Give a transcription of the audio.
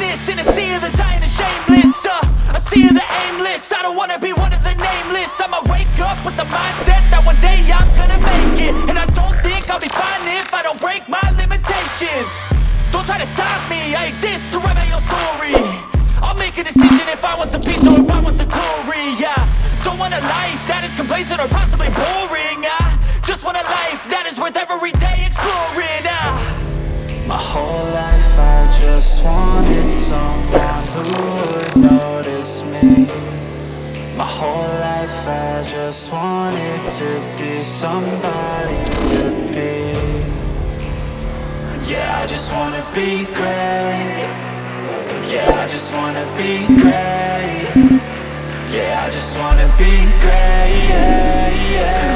painless in a sea of the dying and shameless. A sea of the aimless. I don't wanna be one of the nameless. I'ma wake up with the mindset that one day I'm gonna make it. And I don't think I'll be fine if I don't break my limitations. Don't try to stop me, I exist to write my own story. I'll make a decision if I want some peace or if I want the glory. Yeah, don't want a life that is complacent or possibly boring. I just want a life that is worth every day exploring. My whole life I just wanted someone who would notice me. My whole life I just wanted to be somebody to be. Yeah, I just wanna be great. Yeah, I just wanna be great. Yeah, I just wanna be great. Yeah, yeah.